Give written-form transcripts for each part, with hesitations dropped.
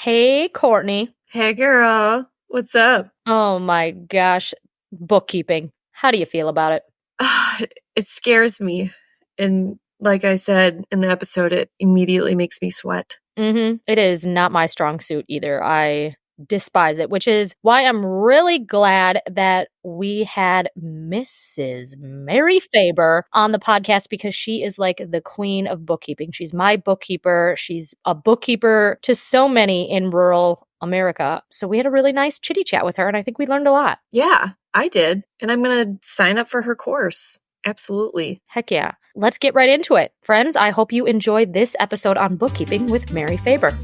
Hey, Courtney. Hey girl, what's up? Oh my gosh, bookkeeping. How do you feel about it? It scares me. And like I said in the episode, it immediately makes me sweat. It is not my strong suit either. I despise it, which is why I'm really glad that we had Mrs. Mary Faber on the podcast because she is like the queen of bookkeeping. She's my bookkeeper. She's a bookkeeper to so many in rural America. So we had a really nice chitty chat with her, and I think we learned a lot. Yeah, I did. And I'm going to sign up for her course. Absolutely. Heck yeah. Let's get right into it. Friends, I hope you enjoyed this episode on bookkeeping with Mary Faber.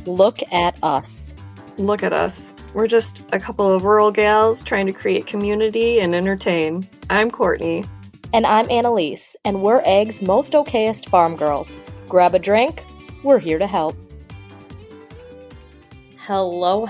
Look at us. Look at us. We're just a couple of rural gals trying to create community and entertain. I'm Courtney. And I'm Annaliese, and we're Egg's most okayest farm girls. Grab a drink. We're here to help. Hello.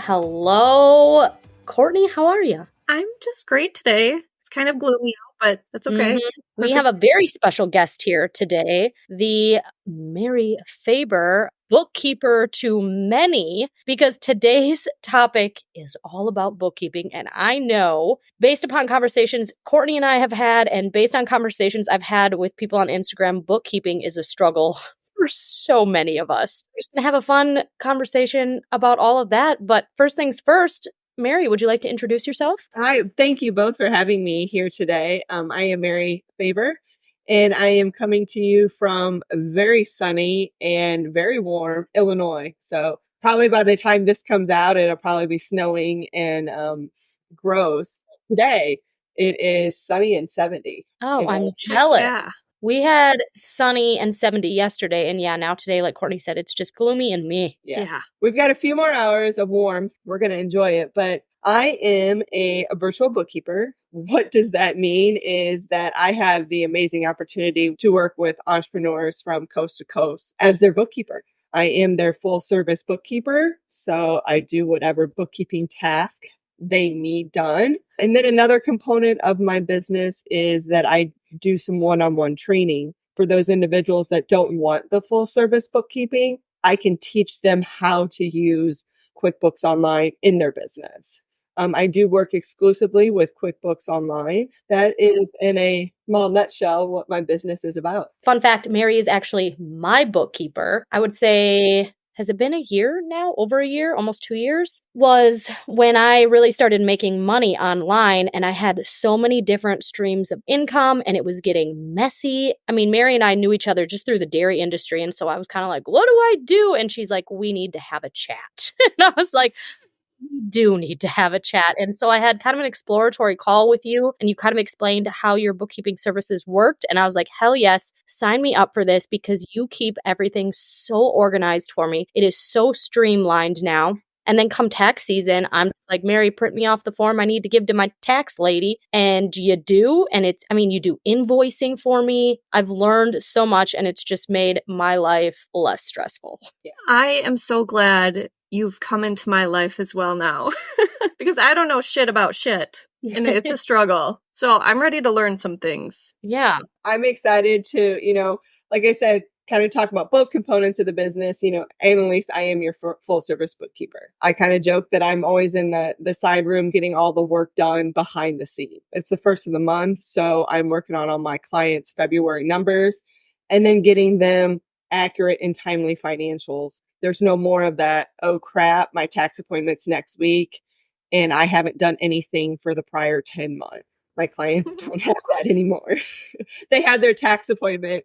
Courtney, how are you? I'm just great today. It's kind of gloomy out, but that's okay. We have a very special guest here today, the Mary Faber, bookkeeper to many, because today's topic is all about bookkeeping. And I know, based upon conversations Courtney and I have had, and based on conversations I've had with people on Instagram, bookkeeping is a struggle for so many of us. We're just going to have a fun conversation about all of that. But first things first, Mary, would you like to introduce yourself? Hi, thank you both for having me here today. I am Mary Faber, and I am coming to you from very sunny and very warm Illinois. So probably by the time this comes out, it'll probably be snowing and gross. Today, it is sunny and 70. Oh, I'm jealous. Yeah. We had sunny and 70 yesterday, and yeah, now today, like Courtney said, it's just gloomy and me. Yeah. We've got a few more hours of warmth. We're going to enjoy it, but I am a virtual bookkeeper. What does that mean is that I have the amazing opportunity to work with entrepreneurs from coast to coast as their bookkeeper. I am their full service bookkeeper, so I do whatever bookkeeping task they need done. And then another component of my business is that I do some one-on-one training for those individuals that don't want the full service bookkeeping. I can teach them how to use QuickBooks Online in their business. I do work exclusively with QuickBooks Online. That is, in a small nutshell, what my business is about. Fun fact, Mary is actually my bookkeeper. I would say, has it been a year now? Over a year? Almost 2 years? Was when I really started making money online, and I had so many different streams of income, and it was getting messy. I mean, Mary and I knew each other just through the dairy industry, and so I was kind of like, what do I do? And she's like, we need to have a chat. And I was like, we do need to have a chat. And so I had kind of an exploratory call with you, and you kind of explained how your bookkeeping services worked. And I was like, hell yes, sign me up for this because you keep everything so organized for me. It is so streamlined now. And then come tax season, I'm like, Mary, print me off the form I need to give to my tax lady. And you do. And you do invoicing for me. I've learned so much, and it's just made my life less stressful. Yeah. I am so glad you've come into my life as well now because I don't know shit about shit, and it's a struggle. So I'm ready to learn some things. Yeah. I'm excited to, like I said, kind of talk about both components of the business. Annaliese, I am your full service bookkeeper. I kind of joke that I'm always in the side room getting all the work done behind the scenes. It's the first of the month, so I'm working on all my clients' February numbers and then getting them accurate and timely financials. There's no more of that, oh crap, my tax appointment's next week, and I haven't done anything for the prior 10 months. My clients don't have that anymore. They had their tax appointment,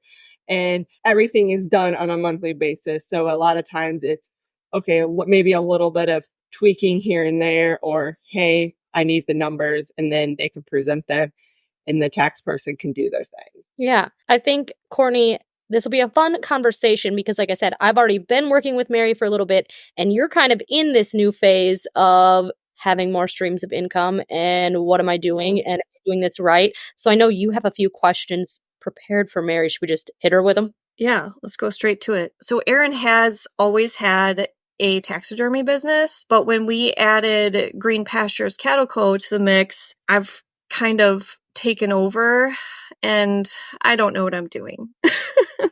and everything is done on a monthly basis. So a lot of times it's, okay, maybe a little bit of tweaking here and there, or, hey, I need the numbers, and then they can present them, and the tax person can do their thing. Yeah. I think, Courtney, this will be a fun conversation because, like I said, I've already been working with Mary for a little bit, and you're kind of in this new phase of having more streams of income and what am I doing and am I doing this right? So I know you have a few questions prepared for Mary. Should we just hit her with them? Yeah, let's go straight to it. So Erin has always had a taxidermy business, but when we added Green Pastures Cattle Co. to the mix, I've kind of taken over and I don't know what I'm doing.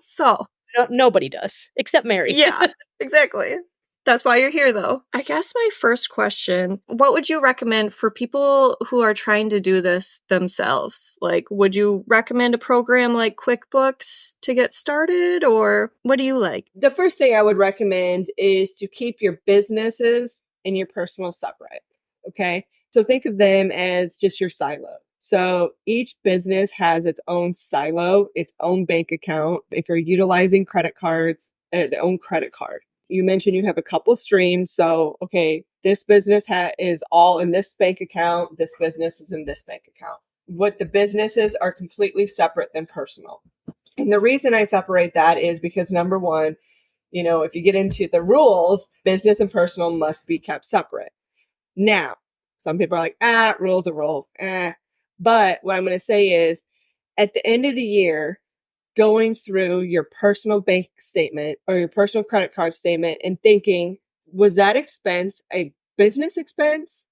So Nobody does, except Mary. Yeah, exactly. That's why you're here, though. I guess my first question, what would you recommend for people who are trying to do this themselves? Like, would you recommend a program like QuickBooks to get started, or what do you like? The first thing I would recommend is to keep your businesses and your personal separate. Okay. So think of them as just your silo. So each business has its own silo, its own bank account. If you're utilizing credit cards, its own credit card. You mentioned you have a couple streams. So, okay, this business is all in this bank account. This business is in this bank account. What the businesses are completely separate than personal. And the reason I separate that is because number one, if you get into the rules, business and personal must be kept separate. Now, some people are like, rules are rules. But what I'm going to say is at the end of the year, going through your personal bank statement or your personal credit card statement and thinking, was that expense a business expense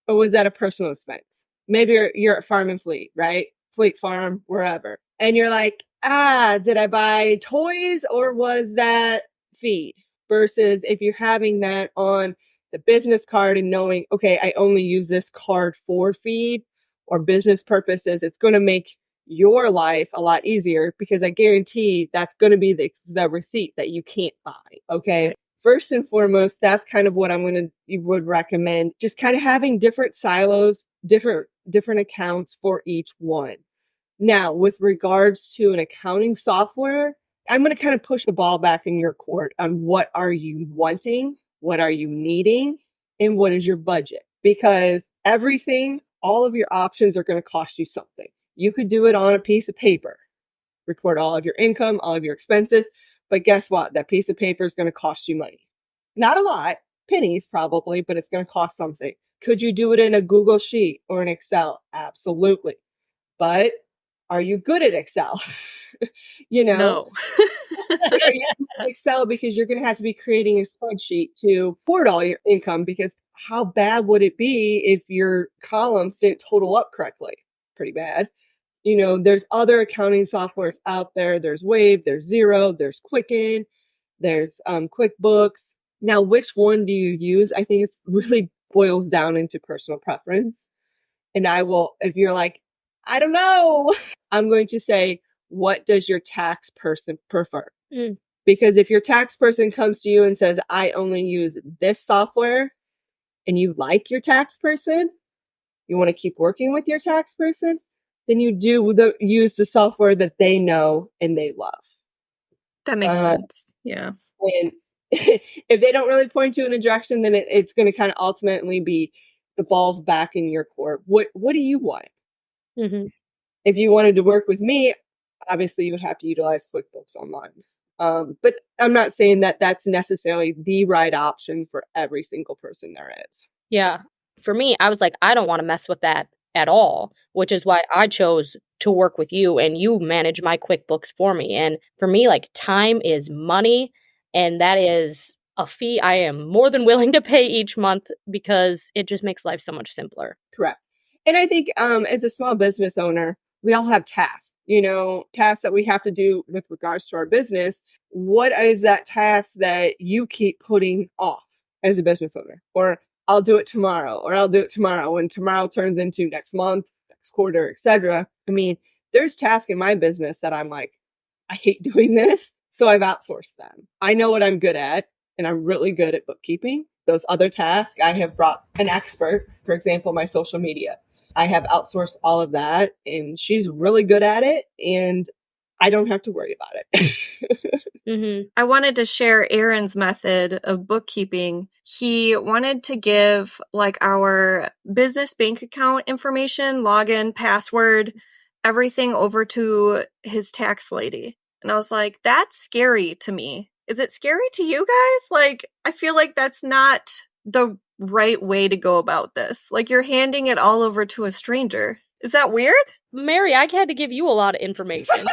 or was that a personal expense? Maybe you're at Farm and Fleet, right? Fleet Farm, wherever. And you're like, did I buy toys or was that feed? Versus if you're having that on the business card and knowing, okay, I only use this card for feed or business purposes, it's going to make your life a lot easier because I guarantee that's going to be the receipt that you can't buy. Okay. First and foremost, that's kind of what would recommend. Just kind of having different silos, different accounts for each one. Now, with regards to an accounting software, I'm going to kind of push the ball back in your court on what are you wanting, what are you needing, and what is your budget? Because all of your options are going to cost you something. You could do it on a piece of paper, record all of your income, all of your expenses. But guess what? That piece of paper is going to cost you money. Not a lot, pennies probably, but it's going to cost something. Could you do it in a Google Sheet or an Excel? Absolutely. But are you good at Excel? No. Are you good at Excel because you're going to have to be creating a spreadsheet to report all your income because how bad would it be if your columns didn't total up correctly? Pretty bad. There's other accounting softwares out there. There's Wave, there's Xero, there's Quicken, there's QuickBooks. Now, which one do you use? I think it really boils down into personal preference. And if you're like, I don't know, I'm going to say, what does your tax person prefer? Because if your tax person comes to you and says, I only use this software, and you like your tax person, you want to keep working with your tax person, then you use the software that they know and they love. That makes sense. Yeah. And if they don't really point you in a direction, then it's going to kind of ultimately be the ball's back in your court. What do you want? Mm-hmm. If you wanted to work with me, obviously you would have to utilize QuickBooks Online. But I'm not saying that that's necessarily the right option for every single person there is. Yeah. For me, I was like, I don't want to mess with that at all, which is why I chose to work with you and you manage my QuickBooks for me. And for me, like, time is money, and that is a fee I am more than willing to pay each month because it just makes life so much simpler. Correct. And I think as a small business owner, we all have tasks, tasks that we have to do with regards to our business. What is that task that you keep putting off as a business owner? Or I'll do it tomorrow, when tomorrow turns into next month, next quarter, etc. I mean, there's tasks in my business that I'm like, I hate doing this, so I've outsourced them. I know what I'm good at, and I'm really good at bookkeeping. Those other tasks, I have brought an expert, for example, my social media. I have outsourced all of that, and she's really good at it, and I don't have to worry about it. Mm-hmm. I wanted to share Aaron's method of bookkeeping. He wanted to give our business bank account information, login, password, everything over to his tax lady. And I was like, that's scary to me. Is it scary to you guys? I feel like that's not the right way to go about this. You're handing it all over to a stranger. Is that weird? Mary, I had to give you a lot of information.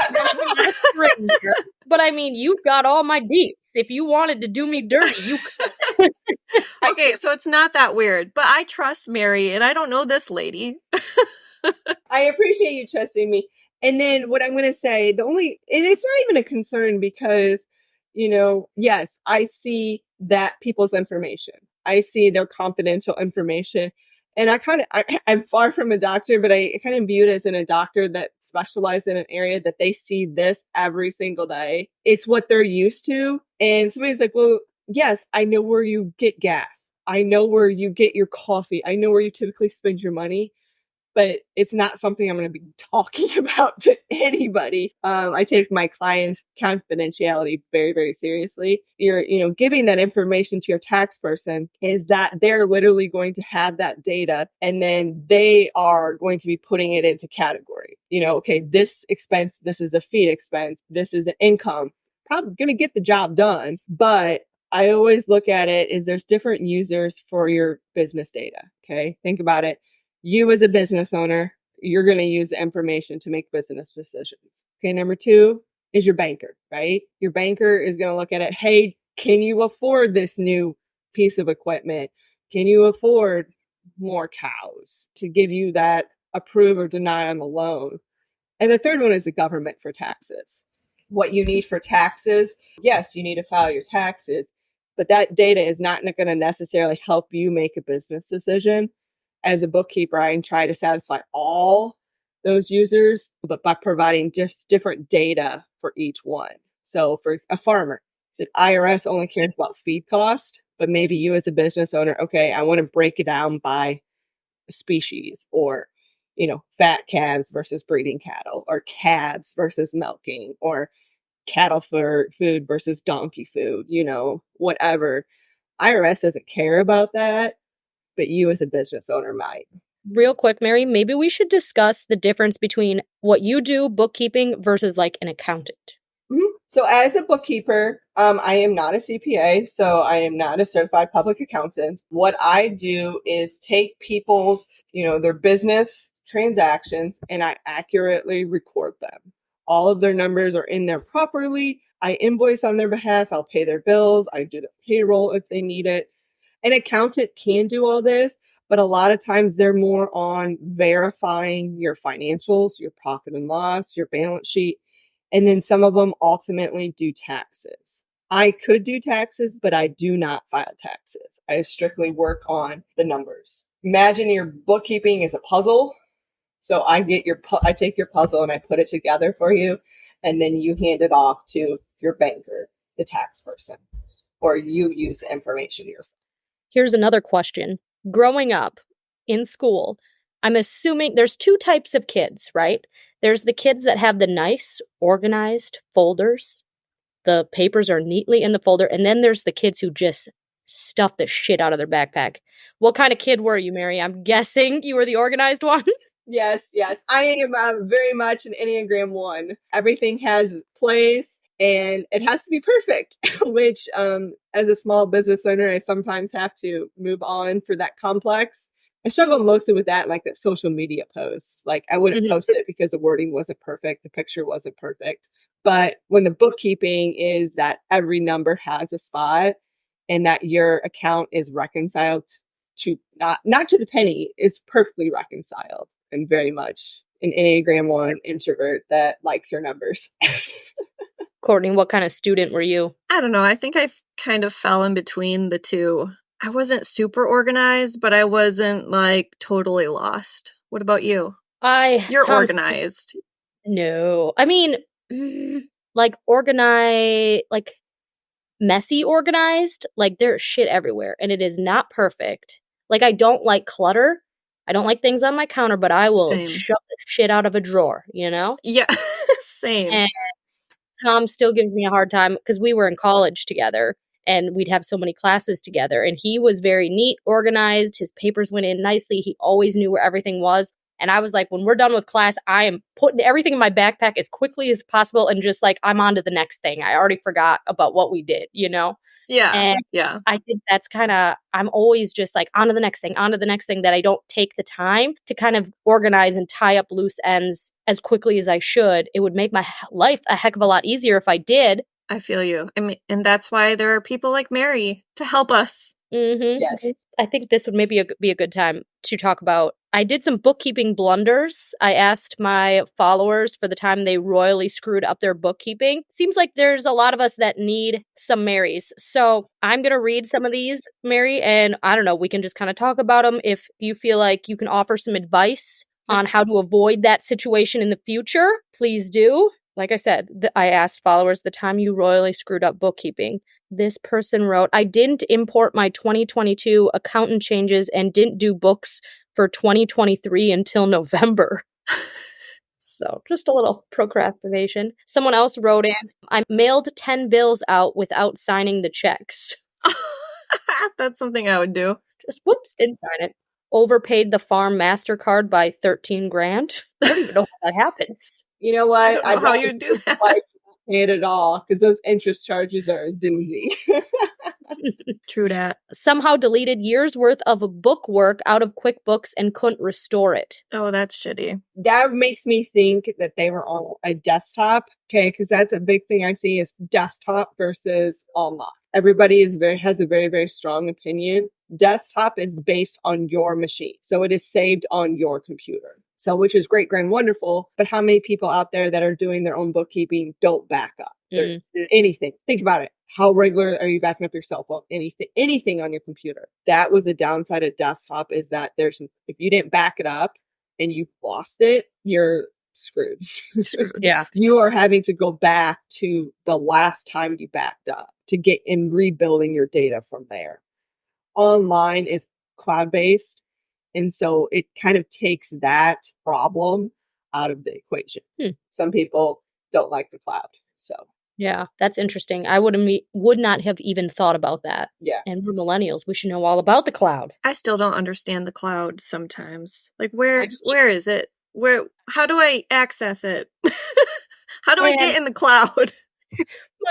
But I mean, you've got all my deets. If you wanted to do me dirty, you could. Okay, so it's not that weird. But I trust Mary, and I don't know this lady. I appreciate you trusting me. And then what I'm going to say, and it's not even a concern because Yes, I see that people's information. I see their confidential information. And I'm far from a doctor, but I kind of view it as in a doctor that specializes in an area that they see this every single day. It's what they're used to. And somebody's like, well, yes, I know where you get gas. I know where you get your coffee. I know where you typically spend your money, but it's not something I'm going to be talking about to anybody. I take my clients' confidentiality very, very seriously. You're giving that information to your tax person is that they're literally going to have that data, and then they are going to be putting it into category. Okay, this expense, this is a fee expense, this is an income. Probably going to get the job done, but I always look at it as there's different users for your business data. Okay, think about it. You as a business owner, you're going to use the information to make business decisions. Okay, number 2 is your banker, right? Your banker is going to look at it. Hey, can you afford this new piece of equipment? Can you afford more cows to give you that approve or deny on the loan? And the third one is the government for taxes. What you need for taxes, yes, you need to file your taxes, but that data is not going to necessarily help you make a business decision. As a bookkeeper, I try to satisfy all those users, but by providing just different data for each one. So for a farmer, the IRS only cares about feed cost, but maybe you as a business owner, okay, I want to break it down by species, or fat calves versus breeding cattle, or calves versus milking, or cattle for food versus donkey food, whatever. IRS doesn't care about that, but you as a business owner might. Real quick, Mary, maybe we should discuss the difference between what you do, bookkeeping, versus like an accountant. Mm-hmm. So as a bookkeeper, I am not a CPA, so I am not a certified public accountant. What I do is take people's, their business transactions, and I accurately record them. All of their numbers are in there properly. I invoice on their behalf. I'll pay their bills. I do the payroll if they need it. An accountant can do all this, but a lot of times they're more on verifying your financials, your profit and loss, your balance sheet. And then some of them ultimately do taxes. I could do taxes, but I do not file taxes. I strictly work on the numbers. Imagine your bookkeeping is a puzzle. So I take your puzzle and I put it together for you, and then you hand it off to your banker, the tax person, or you use the information yourself. Here's another question. Growing up in school, I'm assuming there's 2 types of kids, right? There's the kids that have the nice, organized folders. The papers are neatly in the folder. And then there's the kids who just stuff the shit out of their backpack. What kind of kid were you, Mary? I'm guessing you were the organized one. Yes. I am very much an Enneagram 1. Everything has its place, and it has to be perfect, which as a small business owner, I sometimes have to move on for that complex. I struggle mostly with that, like that social media post. Like I wouldn't post it because the wording wasn't perfect, the picture wasn't perfect. But when the bookkeeping is that every number has a spot and that your account is reconciled to not to the penny, it's perfectly reconciled, and very much an Enneagram 1 introvert that likes her numbers. Courtney, what kind of student were you? I don't know. I think I kind of fell in between the two. I wasn't super organized, but I wasn't like totally lost. What about you? You're organized. No. I mean, like organized, like messy organized. Like there's shit everywhere and it is not perfect. Like I don't like clutter. I don't like things on my counter, but I will shove the shit out of a drawer, Yeah. Same. And Tom still gives me a hard time because we were in college together and we'd have so many classes together. And he was very neat, organized. His papers went in nicely. He always knew where everything was. And I was like, when we're done with class, I am putting everything in my backpack as quickly as possible and just like, I'm on to the next thing. I already forgot about what we did, Yeah. And yeah. I think that's kind of, I'm always just like on to the next thing, that I don't take the time to kind of organize and tie up loose ends as quickly as I should. It would make my life a heck of a lot easier if I did. I feel you. I mean, and that's why there are people like Mary to help us. Mm-hmm. Yes. I think this would maybe be a good time to talk about I did some bookkeeping blunders. I asked my followers for the time they royally screwed up their bookkeeping. Seems like there's a lot of us that need some Marys. So I'm going to read some of these, Mary, and I don't know, we can just kind of talk about them. If you feel like you can offer some advice on how to avoid that situation in the future, please do. Like I said, I asked followers the time you royally screwed up bookkeeping. This person wrote, I didn't import my 2022 accountant changes and didn't do books for 2023 until November. So just a little procrastination. Someone else wrote in, I mailed 10 bills out without signing the checks. That's something I would do. Just whoops, didn't sign it. Overpaid the farm MasterCard by 13 grand. I don't even know how that happens. You know what? I don't know how you do that. Like it at all, because those interest charges are a doozy. True that. Somehow deleted years worth of book work out of QuickBooks and couldn't restore it. Oh, that's shitty. That makes me think that they were on a desktop. Okay, because that's a big thing I see is desktop versus online. Everybody has a very, very strong opinion. Desktop is based on your machine. So it is saved on your computer. So, which is great, grand, wonderful. But how many people out there that are doing their own bookkeeping don't back up anything? Think about it. How regular are you backing up your cell phone? Anything on your computer. That was a downside of desktop is that if you didn't back it up and you lost it, you're screwed. Yeah. You are having to go back to the last time you backed up to get in rebuilding your data from there. Online is cloud-based. And so it kind of takes that problem out of the equation. Some people don't like the cloud. So yeah, that's interesting. I would not have even thought about that. Yeah. And we're millennials. We should know all about the cloud. I still don't understand the cloud sometimes. Like where is it? How do I access it? How do I get in the cloud?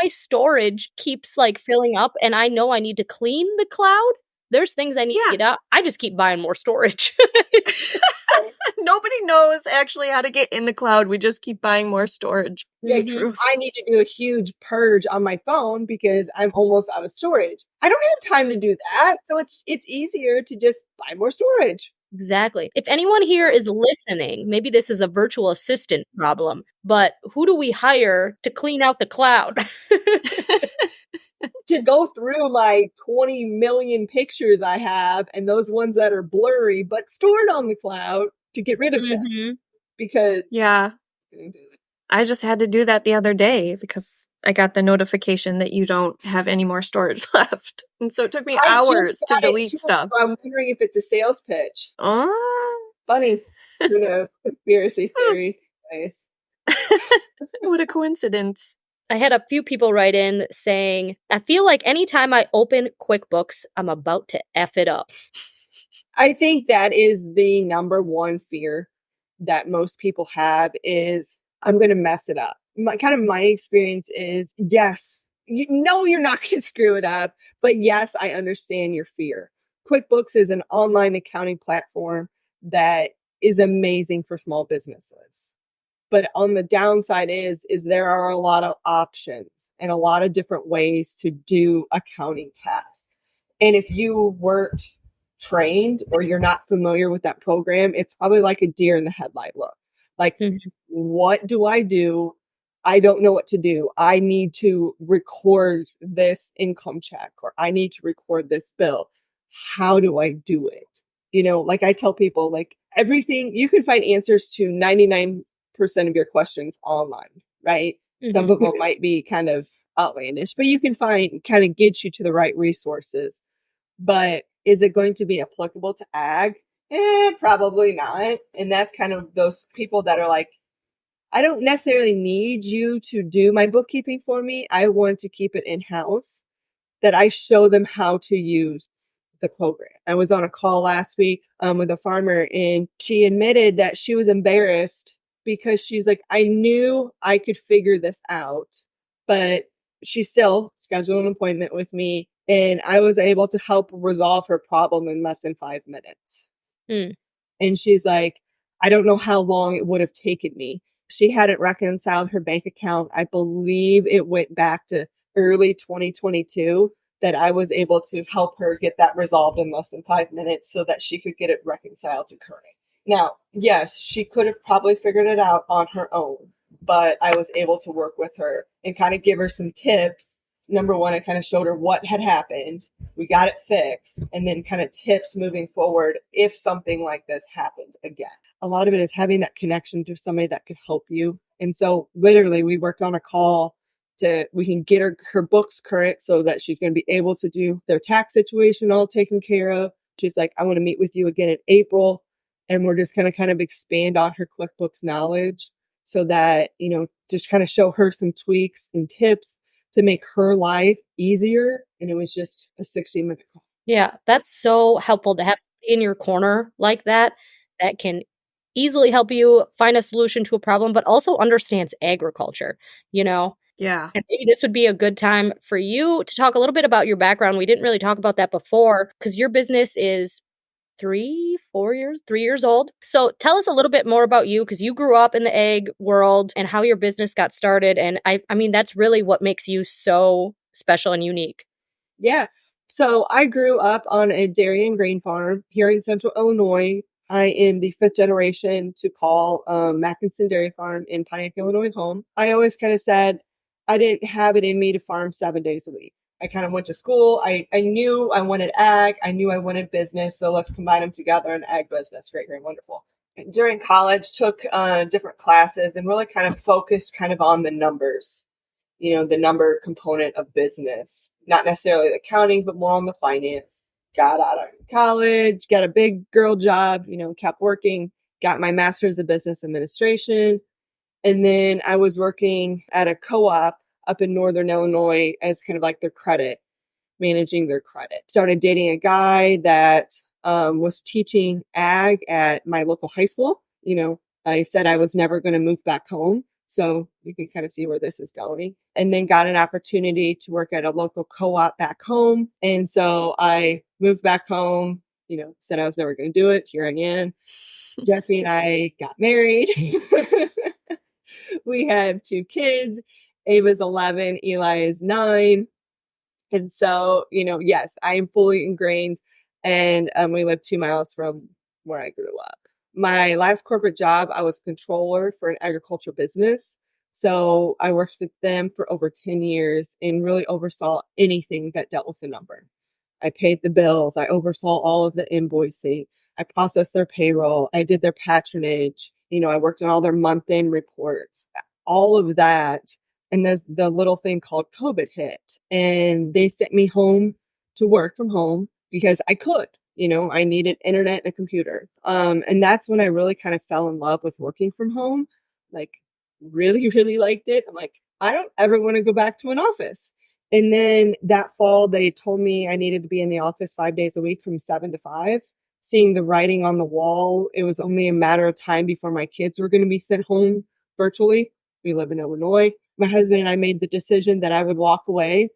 My storage keeps like filling up and I know I need to clean the cloud. There's things I need to get out. I just keep buying more storage. Nobody knows actually how to get in the cloud. We just keep buying more storage. Yeah, I need to do a huge purge on my phone because I'm almost out of storage. I don't have time to do that. So it's easier to just buy more storage. Exactly. If anyone here is listening, maybe this is a virtual assistant problem, but who do we hire to clean out the cloud? To go through my 20 million pictures I have and those ones that are blurry but stored on the cloud to get rid of them. Because I just had to do that the other day because I got the notification that you don't have any more storage left. And so it took me hours to delete stuff. I'm wondering if it's a sales pitch. Funny. Who knows? Conspiracy theories. What a coincidence. I had a few people write in saying, I feel like anytime I open QuickBooks, I'm about to F it up. I think that is the number one fear that most people have is, I'm going to mess it up. My experience is, yes, you know you're not going to screw it up, but yes, I understand your fear. QuickBooks is an online accounting platform that is amazing for small businesses. But on the downside is there are a lot of options and a lot of different ways to do accounting tasks. And if you weren't trained or you're not familiar with that program, it's probably like a deer in the headlight look. Like, what do? I don't know what to do. I need to record this income check or I need to record this bill. How do I do it? You know, like I tell people, like everything, you can find answers to 99% of your questions online, right? Some of them might be kind of outlandish, but you can kind of get you to the right resources. But is it going to be applicable to ag? Probably not. And that's kind of those people that are like, I don't necessarily need you to do my bookkeeping for me. I want to keep it in-house, that I show them how to use the program. I was on a call last week with a farmer and she admitted that she was embarrassed because she's like, I knew I could figure this out, but she still scheduled an appointment with me and I was able to help resolve her problem in less than 5 minutes. And she's like, I don't know how long it would have taken me. She hadn't reconciled her bank account. I believe it went back to early 2022 that I was able to help her get that resolved in less than 5 minutes so that she could get it reconciled to current. Now, yes, she could have probably figured it out on her own, but I was able to work with her and kind of give her some tips. Number one, I kind of showed her what had happened. We got it fixed, and then kind of tips moving forward if something like this happened again. A lot of it is having that connection to somebody that could help you. And so literally we worked on a call to we can get her books current so that she's going to be able to do their tax situation all taken care of. She's like, I want to meet with you again in April. And we're just going to kind of expand on her QuickBooks knowledge so that, just kind of show her some tweaks and tips to make her life easier. And it was just a 60-minute call. Yeah, that's so helpful to have somebody in your corner like that can easily help you find a solution to a problem, but also understands agriculture, Yeah. And maybe this would be a good time for you to talk a little bit about your background. We didn't really talk about that before because your business is 3 years old. So tell us a little bit more about you because you grew up in the egg world and how your business got started. And I mean, that's really what makes you so special and unique. Yeah. So I grew up on a dairy and grain farm here in Central Illinois. I am the 5th generation to call Mackinson Dairy Farm in Pontiac, Illinois home. I always kind of said I didn't have it in me to farm 7 days a week. I kind of went to school. I knew I wanted ag. I knew I wanted business. So let's combine them together in ag business. Great, great, wonderful. During college, took different classes and really kind of focused kind of on the numbers, the number component of business, not necessarily the accounting, but more on the finance. Got out of college, got a big girl job, kept working, got my master's of business administration. And then I was working at a co-op up in Northern Illinois as kind of like their credit, managing their credit. Started dating a guy that was teaching ag at my local high school. I said I was never going to move back home. So you can kind of see where this is going. And then got an opportunity to work at a local co-op back home. And so I moved back home, said I was never going to do it. Here I am. Jesse and I got married. We have 2 kids. Ava's 11, Eli is 9. And so, yes, I am fully ingrained. And we live 2 miles from where I grew up. My last corporate job, I was controller for an agriculture business. So I worked with them for over 10 years and really oversaw anything that dealt with the number. I paid the bills. I oversaw all of the invoicing. I processed their payroll. I did their patronage. I worked on all their month-end reports, all of that. And the little thing called COVID hit. And they sent me home to work from home because I could. I needed internet and a computer. And that's when I really kind of fell in love with working from home. Like, really, really liked it. I'm like, I don't ever want to go back to an office. And then that fall, they told me I needed to be in the office 5 days a week from 7 to 5. Seeing the writing on the wall, it was only a matter of time before my kids were going to be sent home virtually. We live in Illinois. My husband and I made the decision that I would walk away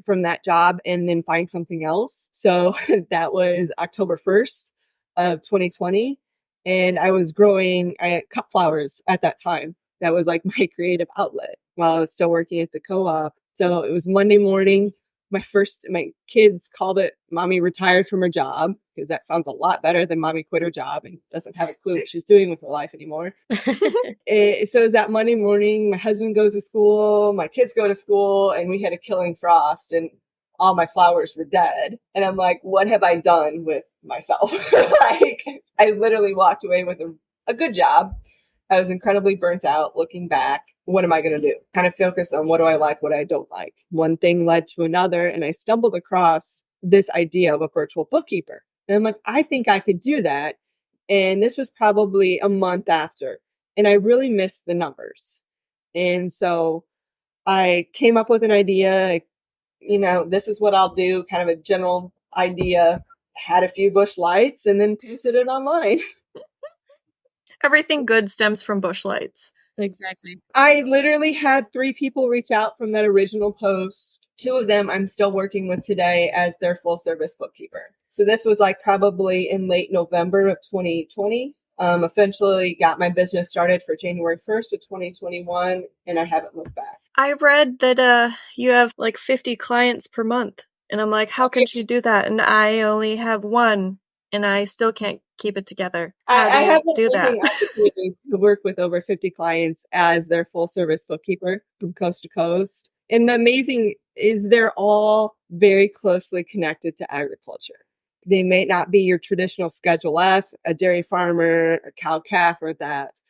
from that job and then find something else. So that was October 1st of 2020. And I was growing cut flowers at that time. That was like my creative outlet while I was still working at the co-op. So it was Monday morning. My kids called it mommy retired from her job because that sounds a lot better than mommy quit her job and doesn't have a clue what she's doing with her life anymore. So it was that Monday morning. My husband goes to school, my kids go to school, and we had a killing frost and all my flowers were dead. And I'm like, what have I done with myself? Like, I literally walked away with a good job. I was incredibly burnt out looking back. What am I going to do? Kind of focus on what do I like, what I don't like. One thing led to another, and I stumbled across this idea of a virtual bookkeeper. And I'm like, I think I could do that. And this was probably a month after. And I really missed the numbers. And so I came up with an idea, this is what I'll do, kind of a general idea, had a few bush lights, and then posted it online. Everything good stems from bush lights. Exactly. I literally had 3 people reach out from that original post. 2 of them I'm still working with today as their full service bookkeeper. So this was like probably in late November of 2020. Eventually got my business started for January 1st of 2021, and I haven't looked back. I read that you have like 50 clients per month. And I'm like, how can she do that? And I only have 1. and I still can't keep it together. I, How do I you have the do that? amazing opportunity to work with over 50 clients as their full service bookkeeper from coast to coast. And the amazing is they're all very closely connected to agriculture. They may not be your traditional Schedule F, a dairy farmer, a cow calf, or that,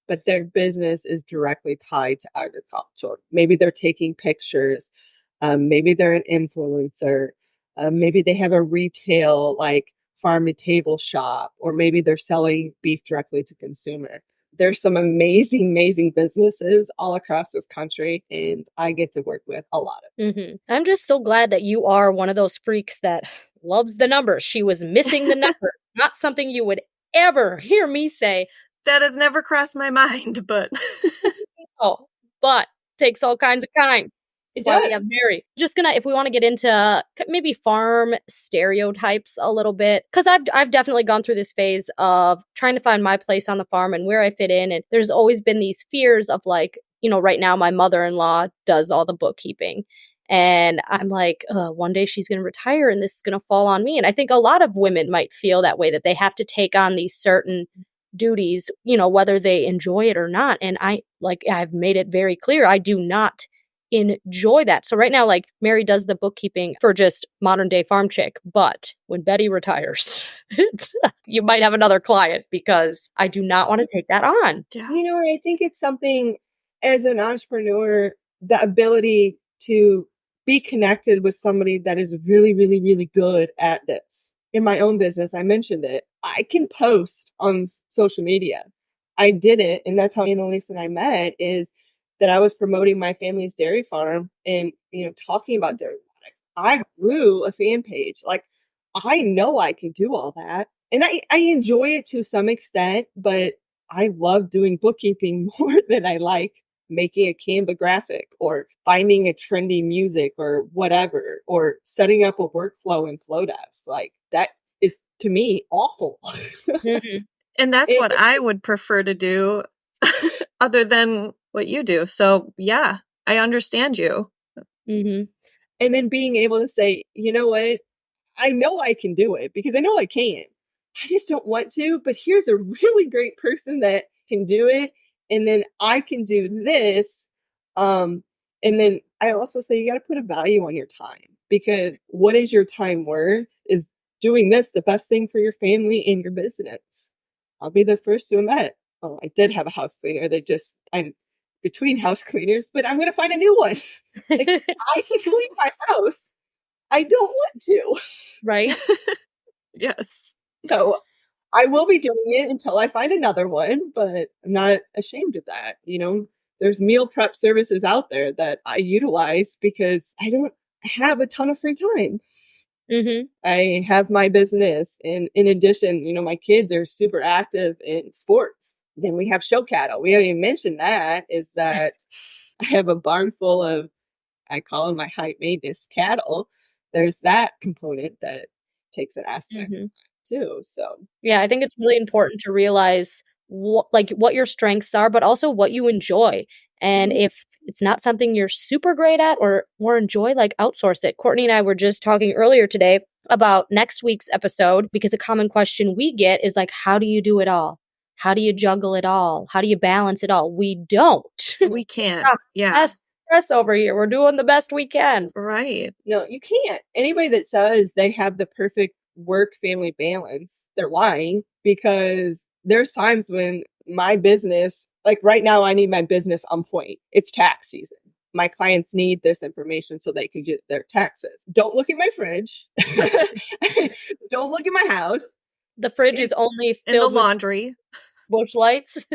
but their business is directly tied to agriculture. Maybe they're taking pictures. Maybe they're an influencer. Maybe they have a retail like farm to table shop, or maybe they're selling beef directly to consumer. There's some amazing, amazing businesses all across this country, and I get to work with a lot of them. I'm just so glad that you are one of those freaks that loves the numbers. She was missing the number. Not something you would ever hear me say. That has never crossed my mind, but Oh, but takes all kinds of kind. It That's why we does. have Mary. Just gonna, if we want to get into maybe farm stereotypes a little bit, because I've definitely gone through this phase of trying to find my place on the farm and where I fit in, and there's always been these fears of like, right now my mother-in-law does all the bookkeeping, and I'm like, one day she's gonna retire and this is gonna fall on me, and I think a lot of women might feel that way, that they have to take on these certain duties, whether they enjoy it or not, and I've made it very clear I do not enjoy that. So right now, like, Mary does the bookkeeping for just modern day farm chick, but when Betty retires, you might have another client, because I do not want to take that on. yeah. I think it's something as an entrepreneur, the ability to be connected with somebody that is really, really, really good at this. In my own business, I mentioned it. I can post on social media. I did it, and that's how Annaliese and I met, is that I was promoting my family's dairy farm and, talking about dairy products. I grew a fan page. Like, I know I can do all that. And I enjoy it to some extent, but I love doing bookkeeping more than I like making a Canva graphic or finding a trendy music or whatever, or setting up a workflow in Flowdesk. Like, that is, to me, awful. Mhm. And that's what I would prefer to do other than what you do. So yeah, I understand you. Mhm. And then being able to say, you know what? I know I can do it because I know I can. I just don't want to, but here's a really great person that can do it. And then I can do this. And then I also say you got to put a value on your time, because what is your time worth? Is doing this the best thing for your family and your business? I'll be the first to admit. Oh, I did have a house cleaner. I'm between house cleaners, but I'm going to find a new one. Like, I can clean my house. I don't want to. Right? Yes. So I will be doing it until I find another one, but I'm not ashamed of that. There's meal prep services out there that I utilize because I don't have a ton of free time. Mhm. I have my business, and in addition, my kids are super active in sports. Then we have show cattle. We haven't even mentioned that, is that I have a barn full of, I call them my high maintenance cattle. There's that component that takes an aspect Mhm. too. So Yeah, I think it's really important to realize what your strengths are, but also what you enjoy. And if it's not something you're super great at or enjoy, like, outsource it. Courtney and I were just talking earlier today about next week's episode, because a common question we get is like, how do you do it all? How do you juggle it all? How do you balance it all? We don't. We can't. Yeah. Stress over here. We're doing the best we can. Right. no, you can't. Anybody that says they have the perfect work family balance, they're lying, because there's times when my business, like right now, I need my business on point. It's tax season. My clients need this information so they can get their taxes. Don't look at my fridge. Don't look at my house. The fridge is only And the filled with laundry. bush lights.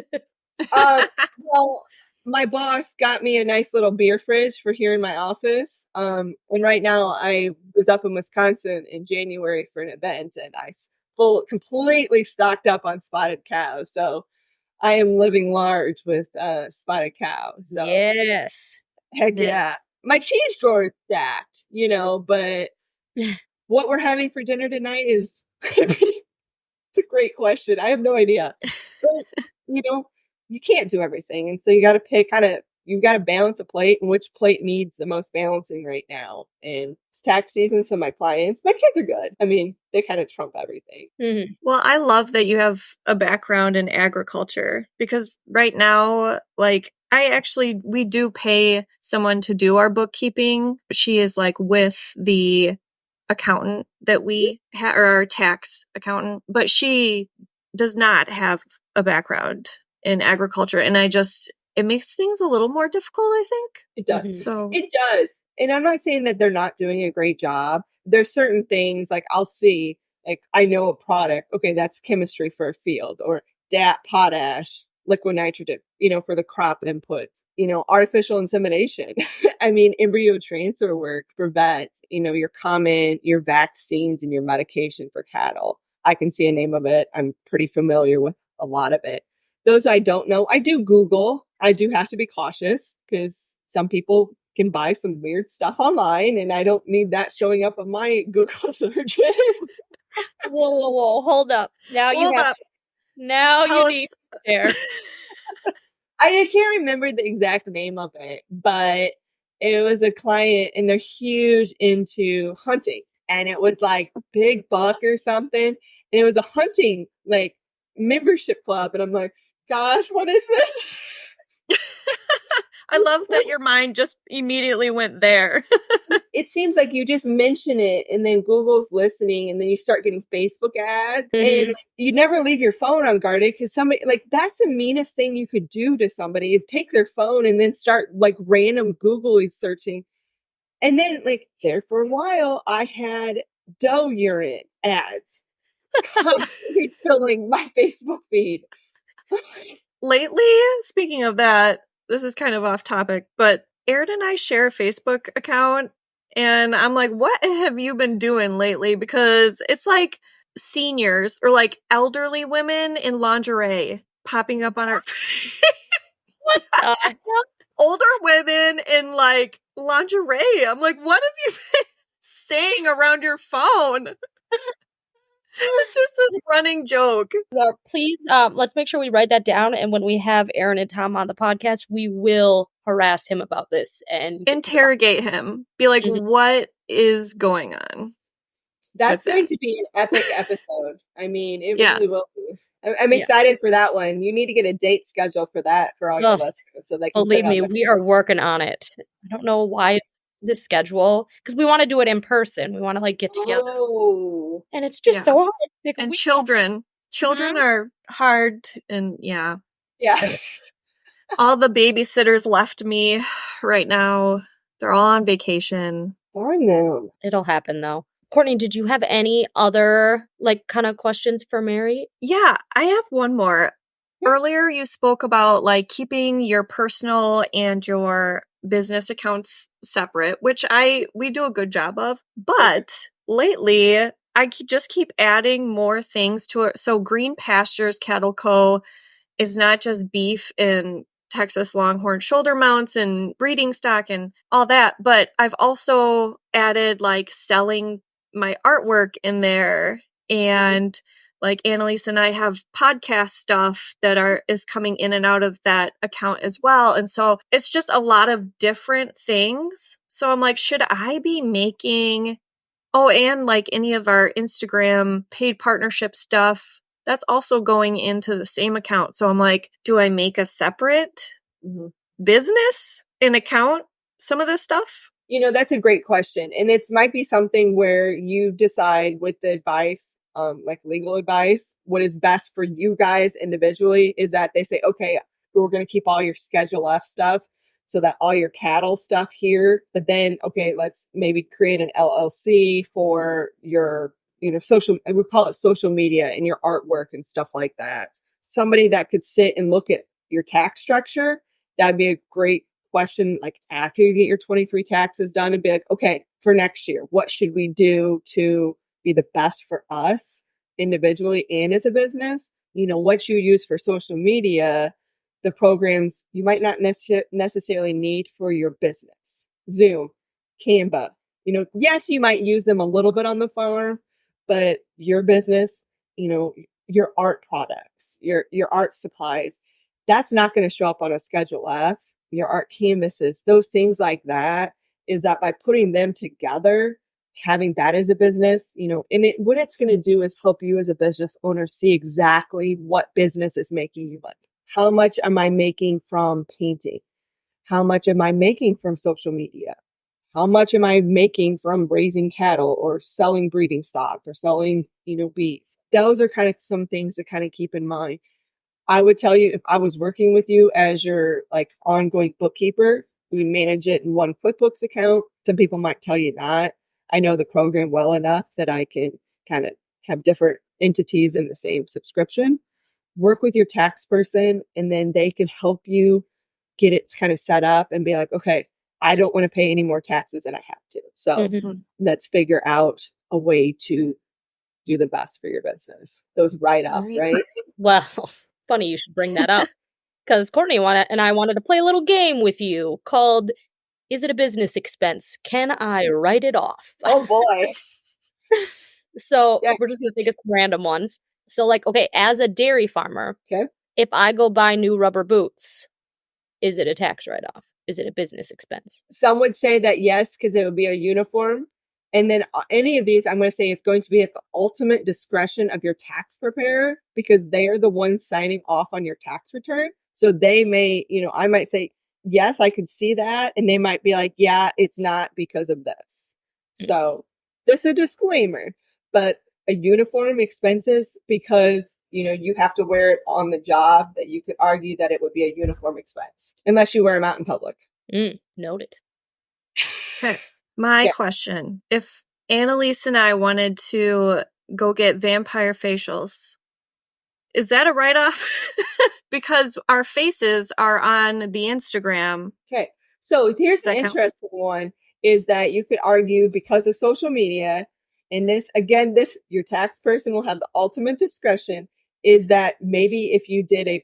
Well, my boss got me a nice little beer fridge for here in my office. And right now I was up in Wisconsin in January for an event, and I completely stocked up on spotted cows. So I am living large with spotted cows. So Yes. heck Yeah. yeah. My cheese drawer is stacked, but what we're having for dinner tonight is it's a great question. I have no idea. But, you can't do everything. And so you got to pick kind of you've got to balance a plate, and which plate needs the most balancing right now. And it's tax season, so my kids are good. I mean, they kind of trump everything. Mm-hmm. Well, I love that you have a background in agriculture, because right now, like, we do pay someone to do our bookkeeping. She is like with the accountant that we have, or our tax accountant, but she does not have a background in agriculture. And it makes things a little more difficult, I think. It does. Mm-hmm. So it does. And I'm not saying that they're not doing a great job. There's certain things like I'll see, like I know a product, okay, that's chemistry for a field, or DAP, potash, liquid nitrogen, for the crop inputs, artificial insemination. I mean, embryo transfer work for vets, your vaccines and your medication for cattle. I can see a name of it. I'm pretty familiar with a lot of it. Those I don't know. I do Google. I do have to be cautious because some people can buy some weird stuff online, and I don't need that showing up on my Google searches. Whoa. Hold up. Now you have to. Now you need to share. I can't remember the exact name of it, but it was a client and they're huge into hunting. And it was like Big Buck or something. And it was a hunting like membership club. And I'm like, gosh, what is this? I love that your mind just immediately went there. It seems like you just mention it and then Google's listening, and then you start getting Facebook ads. Mm-hmm. And you never leave your phone unguarded, because somebody, like, that's the meanest thing you could do to somebody, is take their phone and then start like random Google searching. And then like there for a while, I had doe urine ads constantly filling my Facebook feed. Lately, speaking of that, this is kind of off topic, but Erin and I share a Facebook account, and I'm like, what have you been doing lately? Because it's like seniors or like elderly women in lingerie popping up on our older women in like lingerie. I'm like, what have you been saying around your phone? It's just a running joke. Please, let's make sure we write that down. And when we have Erin and Tom on the podcast, we will harass him about this and interrogate him. Be like, what is going on? That's going to be an epic episode. I mean, it really will be. I'm excited for that one. You need to get a date scheduled for that for all your listeners, so they can believe me, we are working on it. I don't know why it's the schedule, because we want to do it in person. We want to like get together, and it's just so hard. Like, and children are hard, and yeah. All the babysitters left me right now. They're all on vacation. Darn them. It'll happen though. Courtney, did you have any other like kind of questions for Mary? Yeah, I have one more. Earlier you spoke about like keeping your personal and your business accounts separate, which we do a good job of. But lately I just keep adding more things to it. So Green Pastures Cattle Co. is not just beef and Texas Longhorn shoulder mounts and breeding stock and all that, but I've also added like selling my artwork in there, and like Annaliese and I have podcast stuff that is coming in and out of that account as well. And so it's just a lot of different things. So I'm like, should I be making, and like any of our Instagram paid partnership stuff, that's also going into the same account. So I'm like, do I make a separate business and account some of this stuff? That's a great question. And it might be something where you decide with the advice, like legal advice, what is best for you guys individually is that they say, okay, we're going to keep all your Schedule F stuff so that all your cattle stuff here. But then, okay, let's maybe create an LLC for your, social, we call it social media and your artwork and stuff like that. Somebody that could sit and look at your tax structure, that'd be a great question, like after you get your 23 taxes done, and be like, okay, for next year, what should we do to be the best for us individually and as a business? What you use for social media, the programs you might not necessarily need for your business. Zoom, Canva, yes, you might use them a little bit on the farm, but your business, your art products, your art supplies, that's not going to show up on a Schedule F. your art canvases, those things like that, is that by putting them together, having that as a business, and what it's going to do is help you as a business owner see exactly what business is making you money. How much am I making from painting? How much am I making from social media? How much am I making from raising cattle or selling breeding stock or selling, beef? Those are kind of some things to kind of keep in mind. I would tell you, if I was working with you as your ongoing bookkeeper, we manage it in one QuickBooks account. Some people might tell you that. I know the program well enough that I can kind of have different entities in the same subscription. Work with your tax person, and then they can help you get it kind of set up and be like, okay, I don't want to pay any more taxes than I have to. So let's figure out a way to do the best for your business. Those write-offs, right? Well, funny you should bring that up, because Courtney and I wanted to play a little game with you called Is It a Business Expense? Can I write it off? Oh boy. So we're just going to think of some random ones. So okay, as a dairy farmer, if I go buy new rubber boots, is it a tax write-off? Is it a business expense? Some would say that yes, because it would be a uniform. And then any of these, I'm going to say it's going to be at the ultimate discretion of your tax preparer, because they are the ones signing off on your tax return. So they may, I might say, yes, I could see that. And they might be like, yeah, it's not because of this. So this is a disclaimer, but a uniform expenses because, you have to wear it on the job, that you could argue that it would be a uniform expense unless you wear them out in public. Noted. Okay. My question, if Annaliese and I wanted to go get vampire facials, is that a write-off? Because our faces are on the Instagram. Okay. So here's the interesting one, is that you could argue because of social media, and this, your tax person will have the ultimate discretion, is that maybe if you did a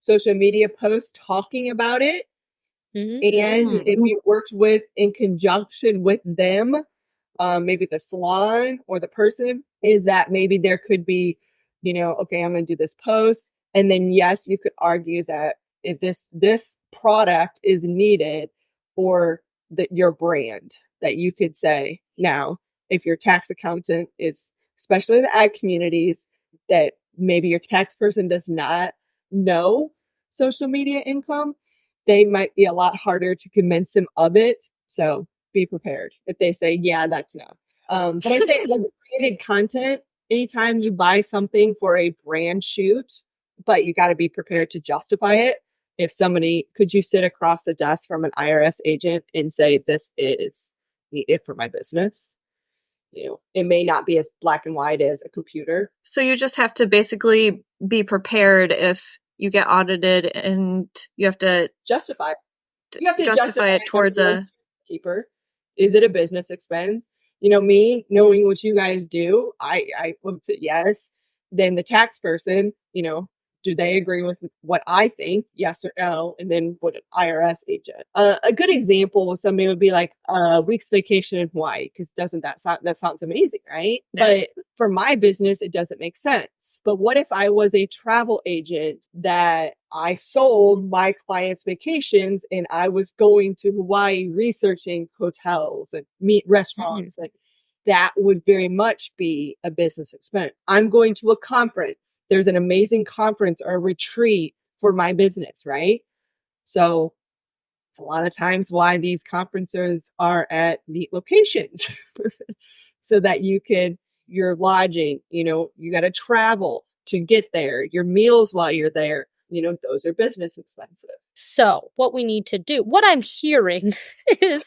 social media post talking about it, and if you worked in conjunction with them, maybe the salon or the person, is that maybe there could be, okay, I'm going to do this post. And then, yes, you could argue that if this product is needed for your brand, that you could say, now, if your tax accountant is, especially in the ag communities, that maybe your tax person does not know social media income, they might be a lot harder to convince them of it. So be prepared if they say, yeah, that's no. But I say created content, anytime you buy something for a brand shoot, but you got to be prepared to justify it. If could you sit across the desk from an IRS agent and say, this is needed for my business? It may not be as black and white as a computer. So you just have to basically be prepared if you get audited and you have to justify it. You have to justify it towards a keeper. Is it a business expense? Me knowing what you guys do, I would say yes. Then the tax person, do they agree with what I think? Yes or no? And then what an IRS agent. A good example of somebody would be like a week's vacation in Hawaii, because that sounds amazing, right? Yeah. But for my business, it doesn't make sense. But what if I was a travel agent that I sold my clients' vacations and I was going to Hawaii researching hotels and meet restaurants? That would very much be a business expense. I'm going to a conference. There's an amazing conference or a retreat for my business, right? So it's a lot of times why these conferences are at neat locations so that your lodging, you got to travel to get there, your meals while you're there, those are business expenses. So what we need to do, what I'm hearing is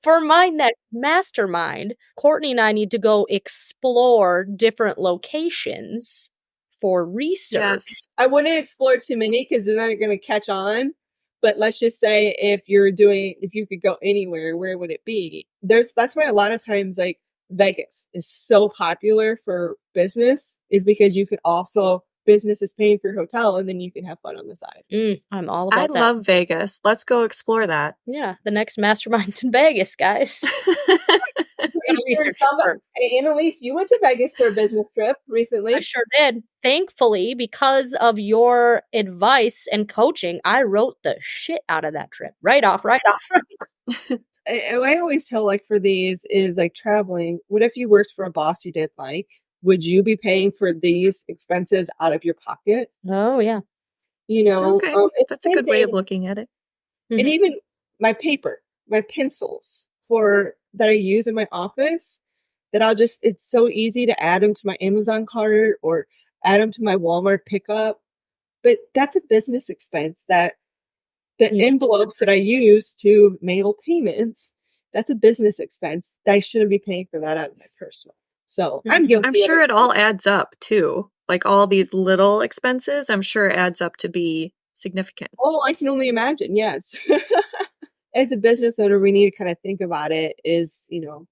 for my next mastermind, Courtney and I need to go explore different locations for research. Yes. I wouldn't explore too many because they're not going to catch on. But let's just say if you could go anywhere, where would it be? That's why a lot of times Vegas is so popular for business, is because you could also business is paying for your hotel, and then you can have fun on the side. I'm all I about that. love Vegas. Let's go explore that. Yeah, the next mastermind's in Vegas, guys. Annaliese, you went to Vegas for a business trip recently. I sure did. Thankfully, because of your advice and coaching, I wrote the shit out of that trip. Right off. I always tell, like, for these is like traveling. What if you worked for a boss you didn't like? Would you be paying for these expenses out of your pocket? Oh, yeah. Okay, that's a good way of looking at it. And even my paper, my pencils that I use in my office, that it's so easy to add them to my Amazon cart or add them to my Walmart pickup. But that's a business expense. That the envelopes that I use to mail payments, that's a business expense. I shouldn't be paying for that out of my personal. So I'm guilty. I'm sure it all adds up too. Like all these little expenses, I'm sure it adds up to be significant. Oh, I can only imagine. Yes. As a business owner, we need to kind of think about it is, $10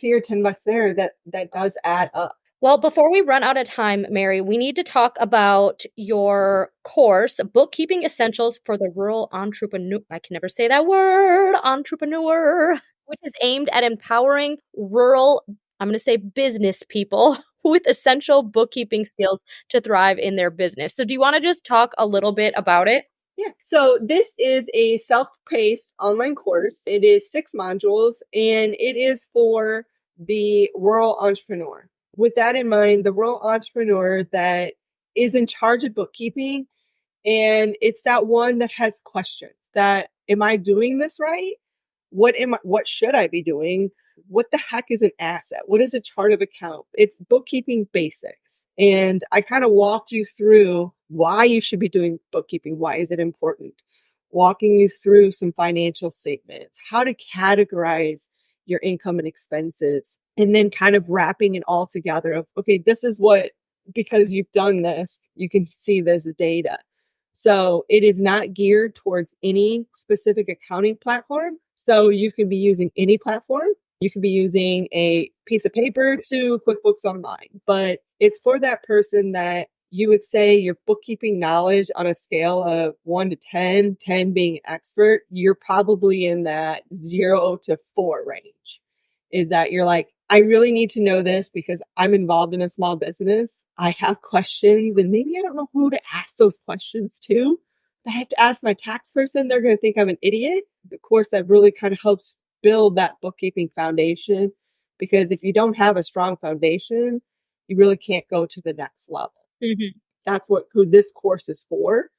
here, $10 there, that does add up. Well, before we run out of time, Mary, we need to talk about your course, Bookkeeping Essentials for the Rural Entrepreneur. I can never say that word, entrepreneur, which is aimed at empowering rural, I'm going to say business people with essential bookkeeping skills to thrive in their business. So do you want to just talk a little bit about it? Yeah. So this is a self-paced online course. It is 6 modules, and it is for the rural entrepreneur. With that in mind, the rural entrepreneur that is in charge of bookkeeping, and it's that one that has questions that, am I doing this right? What should I be doing? What the heck is an asset? What is a chart of account? It's bookkeeping basics. And I kind of walk you through why you should be doing bookkeeping. Why is it important? Walking you through some financial statements, how to categorize your income and expenses, and then kind of wrapping it all together of, okay, this is what, because you've done this, you can see this data. So it is not geared towards any specific accounting platform. So you can be using any platform. You could be using a piece of paper to QuickBooks Online, but it's for that person that you would say your bookkeeping knowledge on a scale of 1 to 10, 10 being expert, you're probably in that 0 to 4 range. Is that you're like, I really need to know this because I'm involved in a small business. I have questions and maybe I don't know who to ask those questions to. I have to ask my tax person. They're going to think I'm an idiot. The course that really kind of helps build that bookkeeping foundation, because if you don't have a strong foundation, you really can't go to the next level. That's who this course is for.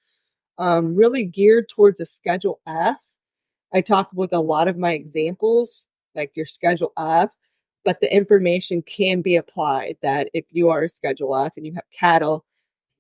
Really geared towards a Schedule F. I talk with a lot of my examples, like your Schedule F, but the information can be applied that if you are a Schedule F and you have cattle,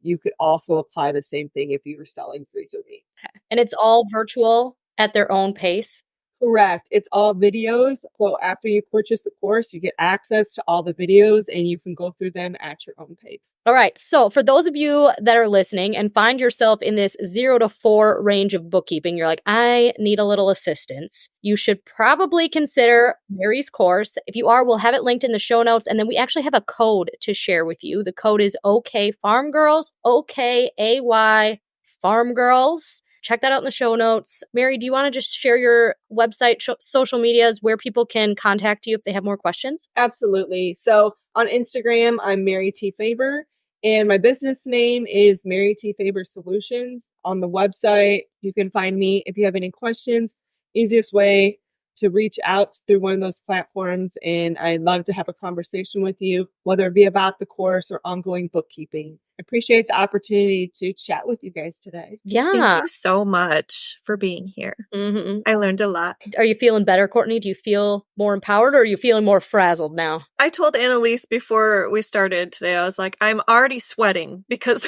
you could also apply the same thing if you were selling freezer meat. Okay. And it's all virtual at their own pace? Correct. It's all videos. So after you purchase the course, you get access to all the videos and you can go through them at your own pace. All right. So for those of you that are listening and find yourself in this 0 to 4 range of bookkeeping, you're like, I need a little assistance. You should probably consider Mary's course. If you are, we'll have it linked in the show notes. And then we actually have a code to share with you. The code is OK Farm Girls, OKAY Farm Girls. Check that out in the show notes. Mary, do you want to just share your website, social medias, where people can contact you if they have more questions? Absolutely. So on Instagram, I'm Mary T. Faber, and my business name is Mary T. Faber Solutions. On the website, you can find me if you have any questions. Easiest way to reach out through one of those platforms, and I'd love to have a conversation with you, whether it be about the course or ongoing bookkeeping. I appreciate the opportunity to chat with you guys today. Yeah. Thank you so much for being here. I learned a lot. Are you feeling better, Courtney? Do you feel more empowered or are you feeling more frazzled now? I told Annaliese before we started today, I was like, I'm already sweating because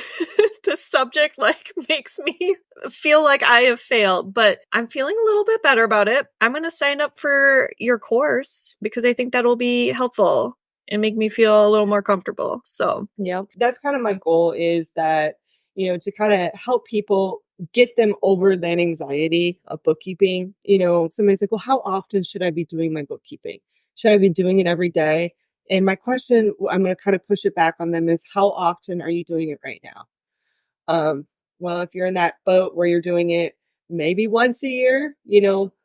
this subject makes me feel like I have failed, but I'm feeling a little bit better about it. I'm going to sign up for your course because I think that'll be helpful and make me feel a little more comfortable. So, yep. That's kind of my goal, is that, to kind of help people get them over that anxiety of bookkeeping. Somebody's like, well, how often should I be doing my bookkeeping? Should I be doing it every day? And my question, I'm going to kind of push it back on them, is how often are you doing it right now? Well, if you're in that boat where you're doing it maybe once a year,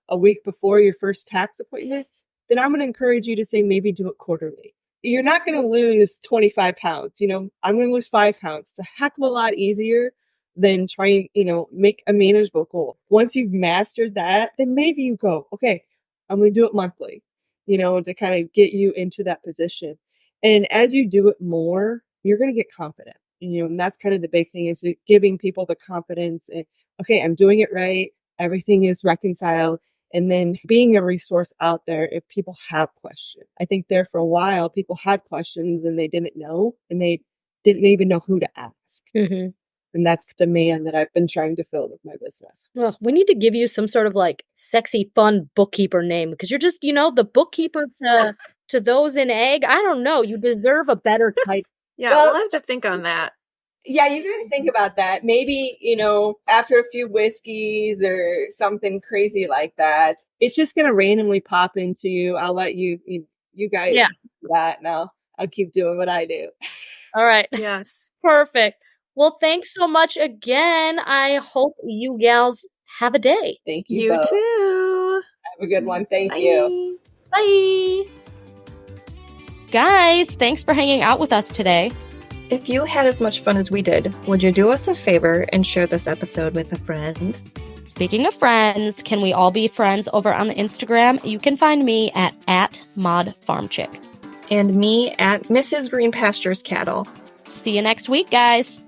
a week before your first tax appointment, then I'm going to encourage you to say maybe do it quarterly. You're not going to lose 25 pounds. I'm going to lose 5 pounds. It's a heck of a lot easier than trying, make a manageable goal. Once you've mastered that, then maybe you go, okay, I'm going to do it monthly, to kind of get you into that position. And as you do it more, you're going to get confident. And that's kind of the big thing, is giving people the confidence and, okay, I'm doing it right. Everything is reconciled. And then being a resource out there if people have questions. I think there for a while, people had questions and they didn't know, and they didn't even know who to ask. Mm-hmm. And that's the demand that I've been trying to fill with my business. Well, we need to give you some sort of like sexy, fun bookkeeper name, because you're just, the bookkeeper to those in egg. I don't know. You deserve a better title. Yeah, we'll have to think on that. Yeah, you guys think about that. Maybe, after a few whiskeys or something crazy like that, it's just going to randomly pop into you. I'll let you guys do that now. I'll keep doing what I do. All right. Yes. Perfect. Well, thanks so much again. I hope you gals have a day. Thank you. You both. too. Have a good one. Thank Bye. you. Bye. Guys, thanks for hanging out with us today. If you had as much fun as we did, would you do us a favor and share this episode with a friend? Speaking of friends, can we all be friends over on the Instagram? You can find me at @ModFarmChick. And me at Mrs. Green Pastures Cattle. See you next week, guys.